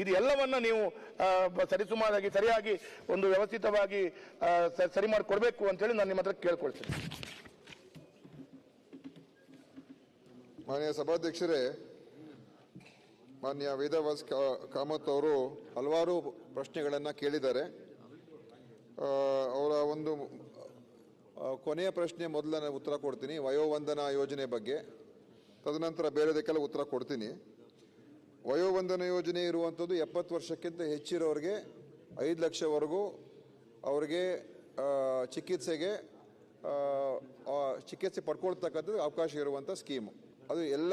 ಇದು ಎಲ್ಲವನ್ನ ನೀವು ಸರಿಸುಮಾರಾಗಿ ಸರಿಯಾಗಿ ಒಂದು ವ್ಯವಸ್ಥಿತವಾಗಿ ಸರಿ ಮಾಡಿಕೊಡ್ಬೇಕು ಅಂತೇಳಿ ನಾನು ನಿಮ್ಮ ಹತ್ರ ಕೇಳ್ಕೊಳ್ತೀನಿ. ಮಾನ್ಯ ಸಭಾಧ್ಯಕ್ಷರೇ, ಮಾನ್ಯ ವೇದವ್ಯಾಸ್ ಕಾಮತ್ ಅವರು ಹಲವಾರು ಪ್ರಶ್ನೆಗಳನ್ನು ಕೇಳಿದ್ದಾರೆ. ಅವರ ಒಂದು ಕೊನೆಯ ಪ್ರಶ್ನೆ ಮೊದಲ ಉತ್ತರ ಕೊಡ್ತೀನಿ, ವಯೋವಂದನಾ ಯೋಜನೆ ಬಗ್ಗೆ. ತದನಂತರ ಬೇರೆದಕ್ಕೆಲ್ಲ ಉತ್ತರ ಕೊಡ್ತೀನಿ. ವಯೋವಂದನಾ ಯೋಜನೆ ಇರುವಂಥದ್ದು 70 ವರ್ಷಕ್ಕಿಂತ ಹೆಚ್ಚಿರೋರಿಗೆ 5 ಲಕ್ಷವರೆಗೂ ಅವರಿಗೆ ಚಿಕಿತ್ಸೆ ಪಡ್ಕೊಳ್ತಕ್ಕಂಥದ್ದು ಅವಕಾಶ ಇರುವಂಥ ಸ್ಕೀಮು. ಅದು ಎಲ್ಲ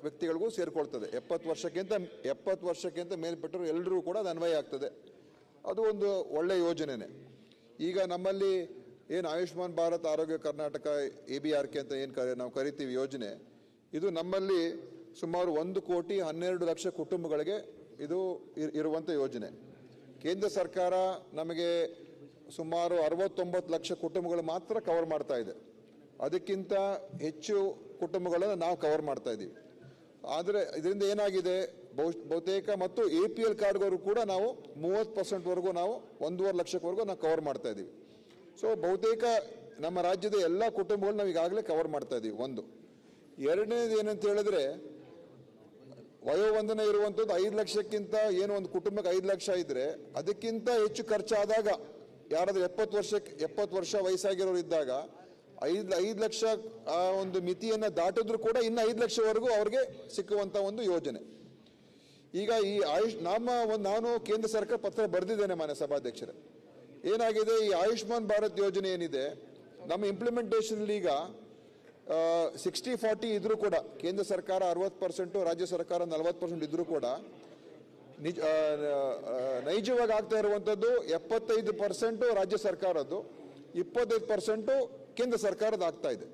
ವ್ಯಕ್ತಿಗಳಿಗೂ ಸೇರಿಕೊಳ್ತದೆ. 70 ವರ್ಷಕ್ಕಿಂತ ಮೇಲ್ಪಟ್ಟರು ಎಲ್ಲರೂ ಕೂಡ ಅದು ಅನ್ವಯ ಆಗ್ತದೆ. ಅದು ಒಂದು ಒಳ್ಳೆಯ ಯೋಜನೆನೇ. ಈಗ ನಮ್ಮಲ್ಲಿ ಏನು ಆಯುಷ್ಮಾನ್ ಭಾರತ್ ಆರೋಗ್ಯ ಕರ್ನಾಟಕ ABRK ಅಂತ ಏನು ನಾವು ಕರಿತೀವಿ ಯೋಜನೆ, ಇದು ನಮ್ಮಲ್ಲಿ ಸುಮಾರು 1,12,00,000 ಕುಟುಂಬಗಳಿಗೆ ಇದು ಇರುವಂಥ ಯೋಜನೆ. ಕೇಂದ್ರ ಸರ್ಕಾರ ನಮಗೆ ಸುಮಾರು 69 ಲಕ್ಷ ಕುಟುಂಬಗಳು ಮಾತ್ರ ಕವರ್ ಮಾಡ್ತಾ ಇದೆ. ಅದಕ್ಕಿಂತ ಹೆಚ್ಚು ಕುಟುಂಬಗಳನ್ನು ನಾವು ಕವರ್ ಮಾಡ್ತಾ ಇದ್ದೀವಿ. ಆದರೆ ಇದರಿಂದ ಏನಾಗಿದೆ, ಬಹುತೇಕ ಮತ್ತು APL ಕಾರ್ಡ್ವರೆಗೂ ಕೂಡ ನಾವು 30%ವರೆಗೂ ನಾವು 1.5 ಲಕ್ಷವರೆಗೂ ನಾವು ಕವರ್ ಮಾಡ್ತಾ ಇದ್ದೀವಿ. ಸೊ ಬಹುತೇಕ ನಮ್ಮ ರಾಜ್ಯದ ಎಲ್ಲ ಕುಟುಂಬಗಳು ನಾವು ಈಗಾಗಲೇ ಕವರ್ ಮಾಡ್ತಾ ಇದ್ದೀವಿ. ಒಂದು. ಎರಡನೇದು ಏನಂತ ಹೇಳಿದ್ರೆ, ವಯೋವಂದನೆ ಇರುವಂಥದ್ದು 5 ಲಕ್ಷಕ್ಕಿಂತ ಏನು ಒಂದು ಕುಟುಂಬಕ್ಕೆ 5 ಲಕ್ಷ ಇದ್ರೆ ಅದಕ್ಕಿಂತ ಹೆಚ್ಚು ಖರ್ಚಾದಾಗ ಯಾರಾದ್ರೂ 70 ವರ್ಷ ವಯಸ್ಸಾಗಿರೋರು ಇದ್ದಾಗ 5 ಲಕ್ಷ ಆ ಒಂದು ಮಿತಿಯನ್ನು ದಾಟಿದ್ರು ಕೂಡ ಇನ್ನು 5 ಲಕ್ಷವರೆಗೂ ಅವ್ರಿಗೆ ಸಿಕ್ಕುವಂಥ ಒಂದು ಯೋಜನೆ. ಈಗ ಈ ನಾನು ಕೇಂದ್ರ ಸರ್ಕಾರ ಪತ್ರ ಬರೆದಿದ್ದೇನೆ ಮಾನ್ಯ ಸಭಾಧ್ಯಕ್ಷರೇ. ಏನಾಗಿದೆ, ಈ ಆಯುಷ್ಮಾನ್ ಭಾರತ್ ಯೋಜನೆ ಏನಿದೆ ನಮ್ಮ ಇಂಪ್ಲಿಮೆಂಟೇಷನ್ ಈಗ 60-40 ಇದ್ರೂ ಕೂಡ ಕೇಂದ್ರ ಸರ್ಕಾರ 60%, ರಾಜ್ಯ ಸರ್ಕಾರ 40% ಇದ್ರೂ ಕೂಡ ನೈಜವಾಗಿ ಆಗ್ತಾ ಇರುವಂಥದ್ದು 75% ರಾಜ್ಯ ಸರ್ಕಾರದ್ದು, 25% ಕೇಂದ್ರ ಸರ್ಕಾರದ ಆಗ್ತಾ ಇದೆ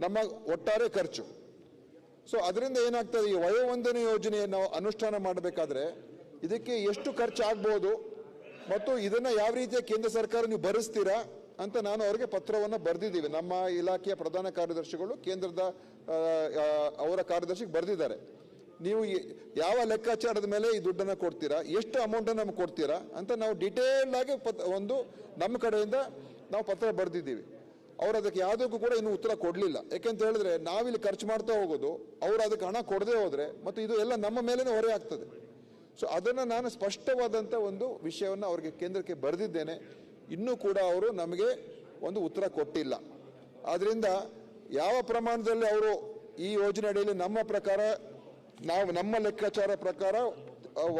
ನಮ್ಮ ಒಟ್ಟಾರೆ ಖರ್ಚು. ಸೊ ಅದರಿಂದ ಏನಾಗ್ತದೆ, ಈ ವಯೋವಂದನೆ ಯೋಜನೆಯನ್ನು ಅನುಷ್ಠಾನ ಮಾಡಬೇಕಾದ್ರೆ ಇದಕ್ಕೆ ಎಷ್ಟು ಖರ್ಚು ಆಗ್ಬೋದು ಮತ್ತು ಇದನ್ನ ಯಾವ ರೀತಿಯ ಕೇಂದ್ರ ಸರ್ಕಾರ ನೀವು ಭರಿಸ್ತೀರಾ ಅಂತ ನಾನು ಅವರಿಗೆ ಪತ್ರವನ್ನು ಬರೆದಿದ್ದೀವಿ. ನಮ್ಮ ಇಲಾಖೆಯ ಪ್ರಧಾನ ಕಾರ್ಯದರ್ಶಿಗಳು ಕೇಂದ್ರದ ಅವರ ಕಾರ್ಯದರ್ಶಿಗೆ ಬರೆದಿದ್ದಾರೆ. ನೀವು ಯಾವ ಲೆಕ್ಕಾಚಾರದ ಮೇಲೆ ಈ ದುಡ್ಡನ್ನು ಕೊಡ್ತೀರಾ, ಎಷ್ಟು ಅಮೌಂಟನ್ನು ನಮ್ಗೆ ಕೊಡ್ತೀರಾ ಅಂತ ನಾವು ಡಿಟೇಲ್ ಆಗಿ ಒಂದು ನಮ್ಮ ಕಡೆಯಿಂದ ನಾವು ಪತ್ರ ಬರೆದಿದ್ದೀವಿ. ಅವರು ಅದಕ್ಕೆ ಯಾವುದಕ್ಕೂ ಕೂಡ ಇನ್ನೂ ಉತ್ತರ ಕೊಡಲಿಲ್ಲ. ಯಾಕೆಂತ ಹೇಳಿದ್ರೆ ನಾವಿಲ್ಲಿ ಖರ್ಚು ಮಾಡ್ತಾ ಹೋಗೋದು, ಅವರು ಅದಕ್ಕೆ ಹಣ ಕೊಡದೆ ಹೋದರೆ ಮತ್ತು ಇದು ಎಲ್ಲ ನಮ್ಮ ಮೇಲೇ ಹೊರೆ ಆಗ್ತದೆ. ಸೊ ಅದನ್ನು ನಾನು ಸ್ಪಷ್ಟವಾದಂಥ ಒಂದು ವಿಷಯವನ್ನು ಅವರಿಗೆ ಕೇಂದ್ರಕ್ಕೆ ಬರೆದಿದ್ದೇನೆ. ಇನ್ನೂ ಕೂಡ ಅವರು ನಮಗೆ ಒಂದು ಉತ್ತರ ಕೊಟ್ಟಿಲ್ಲ. ಆದ್ದರಿಂದ ಯಾವ ಪ್ರಮಾಣದಲ್ಲಿ ಅವರು ಈ ಯೋಜನೆ ಅಡಿಯಲ್ಲಿ ನಮ್ಮ ಲೆಕ್ಕಾಚಾರ ಪ್ರಕಾರ